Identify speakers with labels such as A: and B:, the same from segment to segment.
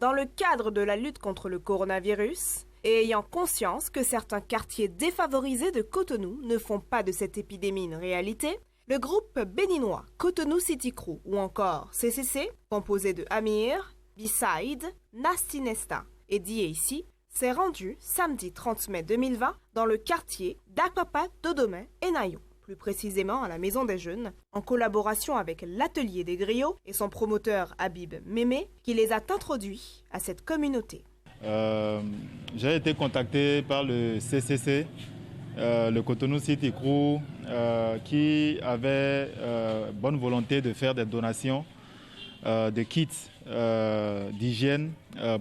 A: Dans le cadre de la lutte contre le coronavirus, et ayant conscience que certains quartiers défavorisés de Cotonou ne font pas de cette épidémie une réalité, le groupe béninois Cotonou City Crew ou encore CCC, composé de Amir, B-Side, Nasty Nesta et DAC, s'est rendu samedi 30 mai 2020 dans le quartier d'Akwapa, Dodoma et Nayon, plus précisément à la Maison des Jeunes, en collaboration avec l'Atelier des Griots et son promoteur Habib Mémé, qui les a introduits à cette communauté.
B: J'ai été contacté par le CCC, le Cotonou City Crew, qui avait bonne volonté de faire des donations de kits d'hygiène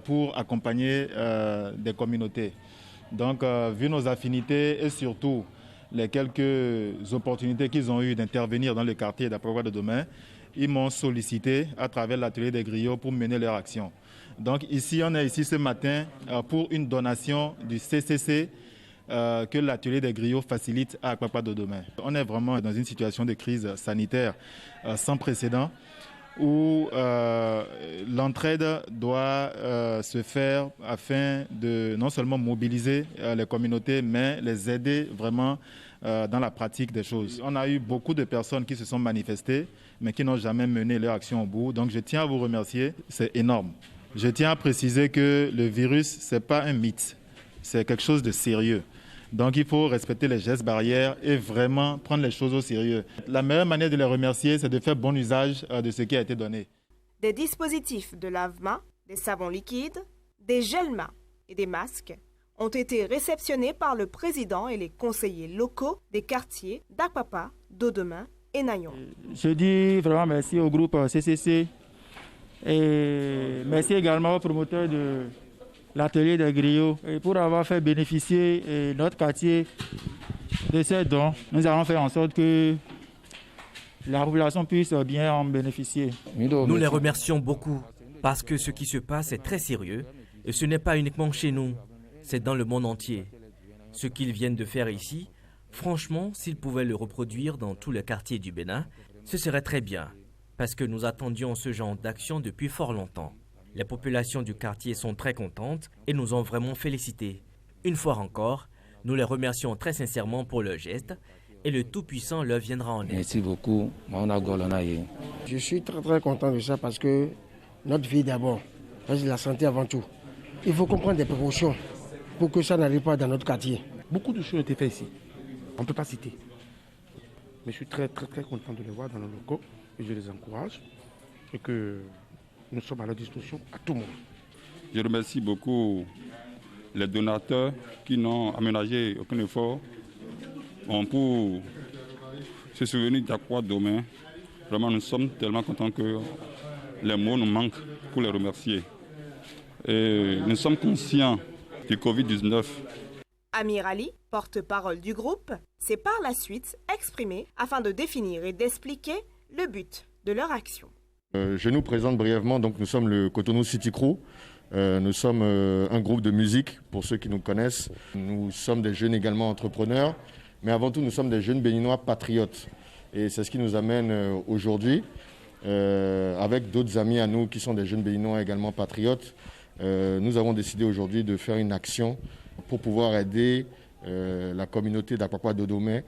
B: pour accompagner des communautés. Donc, vu nos affinités et surtout les quelques opportunités qu'ils ont eues d'intervenir dans le quartier d'Akwapa de Dodoma, ils m'ont sollicité à travers l'atelier des griots pour mener leur action. Donc ici, on est ici ce matin pour une donation du CCC que l'atelier des griots facilite à Akwapa de Dodoma. On est vraiment dans une situation de crise sanitaire sans précédent où l'entraide doit se faire afin de non seulement mobiliser les communautés, mais les aider vraiment dans la pratique des choses. On a eu beaucoup de personnes qui se sont manifestées, mais qui n'ont jamais mené leur action au bout. Donc je tiens à vous remercier, c'est énorme. Je tiens à préciser que le virus, ce n'est pas un mythe, c'est quelque chose de sérieux. Donc il faut respecter les gestes barrières et vraiment prendre les choses au sérieux. La meilleure manière de les remercier, c'est de faire bon usage de ce qui a été donné.
A: Des dispositifs de lave-mains, des savons liquides, des gels-mains et des masques ont été réceptionnés par le président et les conseillers locaux des quartiers d'Akwapa, Dodoma et Nayon.
C: Je dis vraiment merci au groupe CCC et merci également aux promoteurs de l'atelier des griots pour avoir fait bénéficier notre quartier de ces dons. Nous allons faire en sorte que la population puisse bien en bénéficier.
D: Nous les remercions beaucoup parce que ce qui se passe est très sérieux et ce n'est pas uniquement chez nous, c'est dans le monde entier. Ce qu'ils viennent de faire ici, franchement, s'ils pouvaient le reproduire dans tous les quartiers du Bénin, ce serait très bien parce que nous attendions ce genre d'action depuis fort longtemps. Les populations du quartier sont très contentes et nous ont vraiment félicités. Une fois encore, nous les remercions très sincèrement pour leur geste et le Tout-Puissant leur viendra en aide.
E: Merci beaucoup.
F: Je suis très content de ça parce que notre vie d'abord, c'est la santé avant tout. Il faut comprendre des précautions pour que ça n'arrive pas dans notre quartier.
G: Beaucoup de choses ont été faites ici. On ne peut pas citer. Mais je suis très content de les voir dans nos locaux et je les encourage et que nous sommes à leur disposition à tout moment.
H: Je remercie beaucoup les donateurs qui n'ont aménagé aucun effort pour se souvenir d'Akwapa demain. Vraiment, nous sommes tellement contents que les mots nous manquent pour les remercier. Et nous sommes conscients du Covid-19.
A: Amir Ali, porte-parole du groupe, s'est par la suite exprimé afin de définir et d'expliquer le but de leur action.
I: Je nous présente brièvement, donc nous sommes le Cotonou City Crew. Nous sommes un groupe de musique, pour ceux qui nous connaissent. Nous sommes des jeunes également entrepreneurs, mais avant tout nous sommes des jeunes béninois patriotes. Et c'est ce qui nous amène aujourd'hui, avec d'autres amis à nous qui sont des jeunes béninois également patriotes. Nous avons décidé aujourd'hui de faire une action pour pouvoir aider la communauté d'Akwapa Dodoma,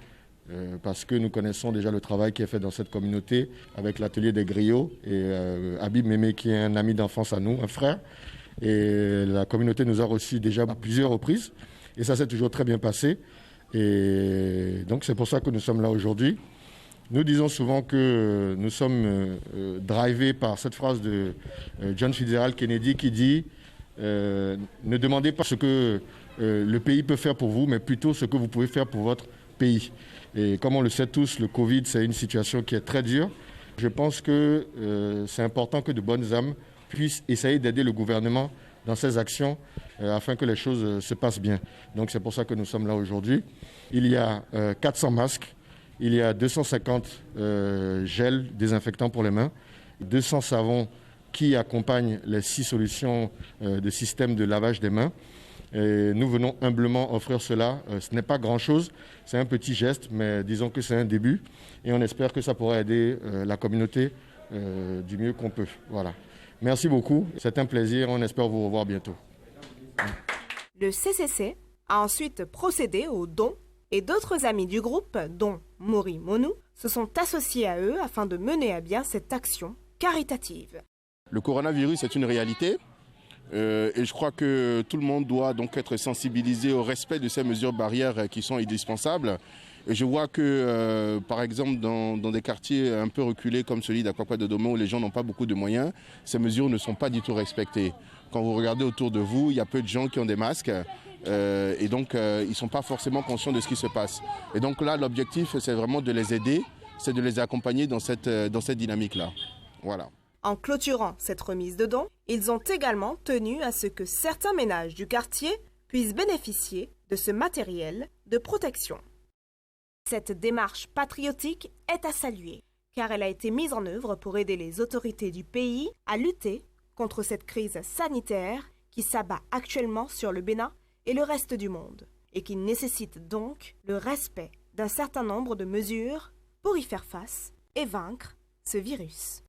I: parce que nous connaissons déjà le travail qui est fait dans cette communauté avec l'atelier des griots et Habib Mémé qui est un ami d'enfance à nous, un frère. Et la communauté nous a reçus déjà à plusieurs reprises et ça s'est toujours très bien passé. Et donc c'est pour ça que nous sommes là aujourd'hui. Nous disons souvent que nous sommes drivés par cette phrase de John Fitzgerald Kennedy qui dit ne demandez pas ce que le pays peut faire pour vous, mais plutôt ce que vous pouvez faire pour votre pays. Et comme on le sait tous, le Covid, c'est une situation qui est très dure. Je pense que c'est important que de bonnes âmes puissent essayer d'aider le gouvernement dans ses actions afin que les choses se passent bien. Donc c'est pour ça que nous sommes là aujourd'hui. Il y a 400 masques, il y a 250 gels désinfectants pour les mains, 200 savons qui accompagnent les 6 solutions de système de lavage des mains. Et nous venons humblement offrir cela. Ce n'est pas grand-chose, c'est un petit geste, mais disons que c'est un début. Et on espère que ça pourra aider la communauté du mieux qu'on peut. Voilà. Merci beaucoup, c'est un plaisir, on espère vous revoir bientôt.
A: Le CCC a ensuite procédé aux dons et d'autres amis du groupe, dont Mori Monou, se sont associés à eux afin de mener à bien cette action caritative.
E: Le coronavirus est une réalité et je crois que tout le monde doit donc être sensibilisé au respect de ces mesures barrières qui sont indispensables. Et je vois que, par exemple, dans des quartiers un peu reculés comme celui d'Akwakwa de Doma où les gens n'ont pas beaucoup de moyens, ces mesures ne sont pas du tout respectées. Quand vous regardez autour de vous, il y a peu de gens qui ont des masques et donc ils ne sont pas forcément conscients de ce qui se passe. Et donc là, l'objectif, c'est vraiment de les aider, c'est de les accompagner dans cette dynamique-là. Voilà.
A: En clôturant cette remise de dons, ils ont également tenu à ce que certains ménages du quartier puissent bénéficier de ce matériel de protection. Cette démarche patriotique est à saluer, car elle a été mise en œuvre pour aider les autorités du pays à lutter contre cette crise sanitaire qui s'abat actuellement sur le Bénin et le reste du monde, et qui nécessite donc le respect d'un certain nombre de mesures pour y faire face et vaincre ce virus.